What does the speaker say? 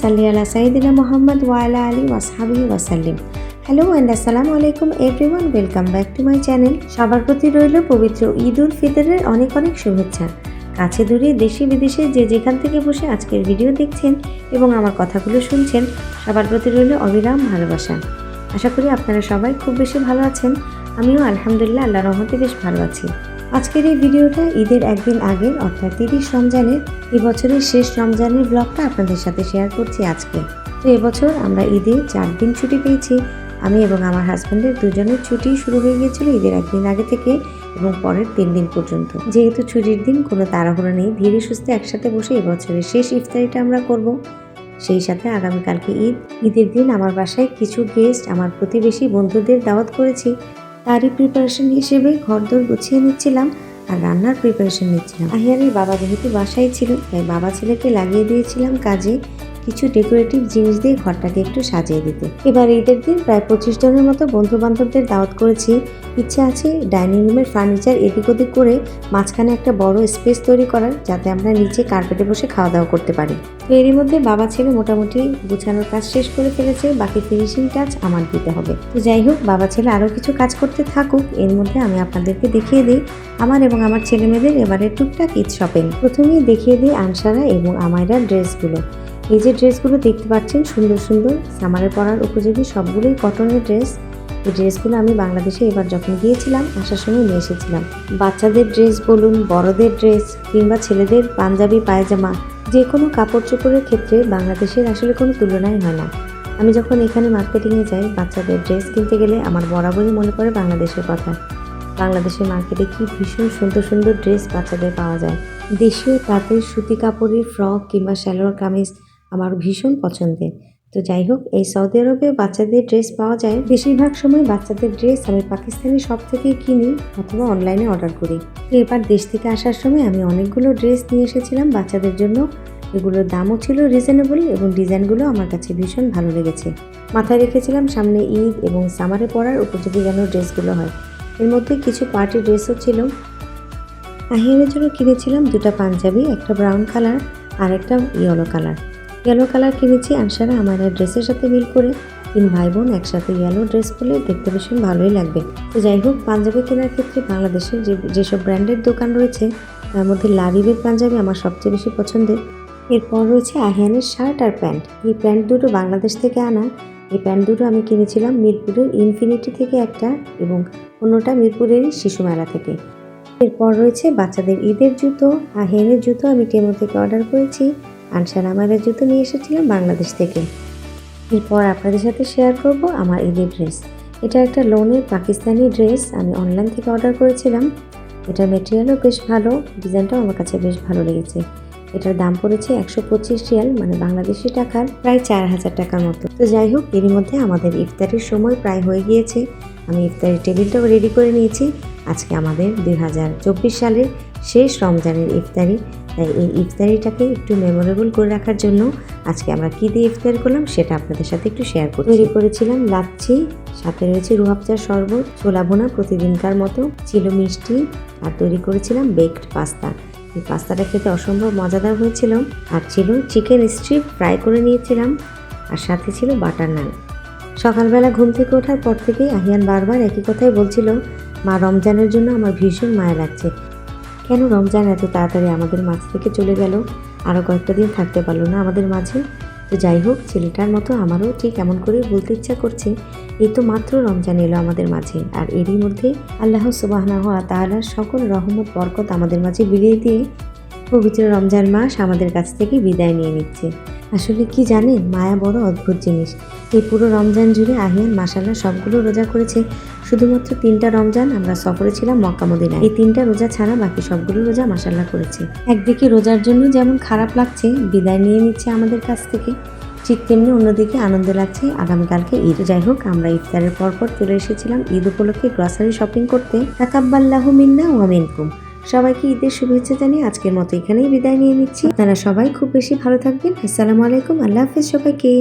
সাল্লি আলা সাইয়্যিদিনা মুহাম্মদ ওয়া আলা আলিহি ওয়া সাহবিহি ওয়া সাল্লিম। হ্যালো অ্যান্ড আসসালামু আলাইকুম everyone, welcome back to my channel. সবার প্রতি রইল পবিত্র ঈদ উল ফিতরের অনেক অনেক শুভেচ্ছা। কাছে দূরে দেশে বিদেশে যে যেখান থেকে বসে আজকের ভিডিও দেখছেন এবং আমার কথাগুলো শুনছেন, সবার প্রতি রইল অবিরাম ভালোবাসা। আশা করি আপনারা সবাই খুব বেশি ভালো আছেন। আমিও আলহামদুলিল্লাহ আল্লাহর রহমতে বেশ ভালো আছি। আজকের এই ভিডিওটা ঈদের একদিন আগের অর্থাৎ 30 রমজানের এই বছরের শেষ রমজানের ব্লগটা আপনাদের সাথে শেয়ার করছি আজকে। তো এবছর আমরা ঈদে 4 দিন ছুটি পেয়েছি। আমি এবং আমার হাজব্যান্ডের দুজনের ছুটি শুরু হয়ে গিয়েছিল ঈদের একদিন আগে থেকে এবং পরের 3 দিন পর্যন্ত। যেহেতু ছুটির দিন কোনো তাড়াহুড়ো নেই, ধীরে সুস্থে একসাথে বসে এবছরের শেষ ইফতারিটা আমরা করব। সেই সাথে আগামীকালকে ঈদের দিন আমার বাসায় কিছু গেস্ট, আমার প্রতিবেশী বন্ধুদের দাওয়াত করেছি। তারই প্রিপারেশন হিসেবে ঘরদোর গুছিয়ে নিচ্ছিলাম আর রান্নার প্রিপারেশন নিচ্ছিলাম। আহিয়ানের বাবা যেহেতু বাসায় ছিল, তাই বাবা ছেলেকে লাগিয়ে দিয়েছিলাম কাজে কিছু ডেকোরেটিভ জিনিস দিয়ে ঘরটাকে একটু সাজিয়ে দিতে। এবার ঈদের দিন প্রায় 25 জনের মতো বন্ধু বান্ধবদের দাওয়াত করেছি। ইচ্ছা আছে ডাইনিং রুমের ফার্নিচার এদিক ওদিক করে মাঝখানে একটা বড় স্পেস তৈরি করার, যাতে আমরা নিচে কার্পেটে বসে খাওয়া দাওয়া করতে পারি। তো এরই মধ্যে বাবা ছেলে মোটামুটি গুছানোর কাজ শেষ করে ফেলেছে, বাকি ফিনিশিং টাচ আমার দিতে হবে। তো যাই হোক, বাবা ছেলে আরও কিছু কাজ করতে থাকুক, এর মধ্যে আমি আপনাদেরকে দেখিয়ে দিই আমার এবং আমার ছেলে মেয়েদের এবারে টুকটাক ঈদ শপিং। প্রথমেই দেখিয়ে দিই আনসারা এবং আমায়রার ড্রেসগুলো। এই যে ড্রেসগুলো দেখতে পাচ্ছেন সুন্দর সুন্দর সামারে পরার উপযোগী, সবগুলোই কটনের ড্রেস। এই ড্রেসগুলো আমি বাংলাদেশে এবার যখন গিয়েছিলাম আসার সময় নিয়ে এসেছিলাম। বাচ্চাদের ড্রেস বলুন, বড়দের ড্রেস কিংবা ছেলেদের পাঞ্জাবি পায়জামা, যে কোনো কাপড় চোপড়ের ক্ষেত্রে বাংলাদেশের আসলে কোনো তুলনাই হয় না। আমি যখন এখানে মার্কেটিংয়ে যাই বাচ্চাদের ড্রেস কিনতে গেলে আমার বরাবরই মনে পড়ে বাংলাদেশের কথা। বাংলাদেশের মার্কেটে কি ভীষণ সুন্দর সুন্দর ড্রেস বাচ্চাদের পাওয়া যায়। দেশীয় তাঁতের সুতি কাপড়ের ফ্রক কিংবা সালোয়ার কামিজ আমার ভীষণ পছন্দের। তো যাই হোক, এই সৌদি আরবে বাচ্চাদের ড্রেস পাওয়া যায়। বেশিরভাগ সময় বাচ্চাদের ড্রেস আমি পাকিস্তানি শপ থেকেই কিনি অথবা অনলাইনে অর্ডার করি। এবার দেশ থেকে আসার সময় আমি অনেকগুলো ড্রেস নিয়ে এসেছিলাম বাচ্চাদের জন্য। এগুলোর দামও ছিল রিজনেবল এবং ডিজাইনগুলো আমার কাছে ভীষণ ভালো লেগেছে। মাথায় রেখেছিলাম সামনে ঈদ এবং সামারে পরার উপযোগী যেন ড্রেসগুলো হয়। এর মধ্যে কিছু পার্টি ড্রেসও ছিল। আহিয়ানের জন্য কিনেছিলাম 2টা পাঞ্জাবি, একটা ব্রাউন কালার আর একটা ইয়েলো কালার। ইয়েলো কালার কিনেছি আনসারা আমার ড্রেসের সাথে মিল করে। 3 ভাই বোন একসাথে ইয়েলো ড্রেস পরলে দেখতে ভীষণ ভালোই লাগবে। তো যাই হোক, পাঞ্জাবি কেনার ক্ষেত্রে বাংলাদেশের যেসব ব্র্যান্ডের দোকান রয়েছে তার মধ্যে লারিবের পাঞ্জাবি আমার সবচেয়ে বেশি পছন্দের। এরপর রয়েছে আহিয়ানের শার্ট আর প্যান্ট। এই প্যান্ট দুটো বাংলাদেশ থেকে আনা। এই প্যান্ট দুটো আমি কিনেছিলাম মিরপুরের ইনফিনিটি থেকে একটা এবং অন্যটা মিরপুরেরই শিশু মেলা থেকে। এরপর রয়েছে বাচ্চাদের ঈদের জুতো। আহিয়ানের জুতো আমি টেমো থেকে অর্ডার করেছি। আনসার আমাদের জুতো নিয়ে এসেছিলাম বাংলাদেশ থেকে। এরপর আপনাদের সাথে শেয়ার করব আমার ঈদের ড্রেস। এটা একটা লোনের পাকিস্তানি ড্রেস, আমি অনলাইন থেকে অর্ডার করেছিলাম। এটা মেটেরিয়ালও বেশ ভালো, ডিজাইনটাও আমার কাছে বেশ ভালো লেগেছে। এটার দাম পড়েছে 125 রিয়াল, মানে বাংলাদেশি টাকার প্রায় 4000 টাকার মতো। তো যাই হোক, এরই মধ্যে আমাদের ইফতারের সময় প্রায় হয়ে গিয়েছে। আমি ইফতারের টেবিলটাও রেডি করে নিয়েছি। আজকে আমাদের 2024 সালের শেষ রমজানের ইফতারি, তাই এই ইফতারিটাকে একটু মেমোরেবল করে রাখার জন্য আজকে আমরা কী দিয়ে ইফতারি করলাম সেটা আপনাদের সাথে একটু শেয়ার করছি। তৈরি করেছিলাম লাচ্ছি, সাথে রয়েছে রুহাবজার শরবত, ছোলা ভুনা প্রতিদিনকার মতো, ছিল মিষ্টি আর তৈরি করেছিলাম বেকড পাস্তা। এই পাস্তাটা খেতে অসম্ভব মজাদার হয়েছিল। আর ছিল চিকেন স্ট্রিপ ফ্রাই করে নিয়েছিলাম, আর সাথে ছিল বাটার নান। সকালবেলা ঘুম থেকে ওঠার পর থেকেই আহিয়ান বারবার একই কথাই বলছিল, মা রমজানের জন্য আমার ভীষণ মায়া লাগছে। কেন রমজান এত তাড়াতাড়ি আমাদের মাঝ থেকে চলে গেল, আরও কয়েকটা দিন থাকতে পারলো না আমাদের মাঝে। তো যাই হোক, ছেলেটার মতো আমারও ঠিক এমন করে বলতে ইচ্ছা করছে, এই তো মাত্র রমজান এলো আমাদের মাঝে, আর এরই মধ্যে আল্লাহ সুবহানাহু ওয়া তাআলার সকল রহমত বরকত আমাদের মাঝে বিলিয়ে দিয়ে পবিত্র রমজান মাস আমাদের কাছ থেকে বিদায় নিয়ে নিচ্ছে। আসলে কি জানেন, মায়া বড় অদ্ভুত জিনিস। এই পুরো রমজান জুড়ে আহিয়ান মাশাআল্লাহ সবগুলো রোজা করেছে। শুধুমাত্র 3টা রমজান আমরা সফরে ছিলাম মক্কা মদিনায়, এই 3টা রোজা ছাড়া বাকি সবগুলো রোজা মাশাআল্লাহ করেছে। একদিকে রোজার জন্য যেমন খারাপ লাগছে, বিদায় নিয়ে নিচ্ছে আমাদের কাছ থেকে, ঠিক তেমনি অন্যদিকে আনন্দ লাগছে আগামীকালকে ঈদ। যাই হোক, আমরা ইফতারের পরপর চলে এসেছিলাম ঈদ উপলক্ষে গ্রসারি শপিং করতে। তাকাব্বাল্লাহু মিন্না ওয়া মিনকুম। সবাইকে ঈদের শুভেচ্ছা জানিয়ে আজকের মতো এখানেই বিদায় নিয়ে নিচ্ছি। আপনারা সবাই খুব বেশি ভালো থাকবেন। আসসালামু আলাইকুম, আল্লাহ হাফেজ সবাইকে।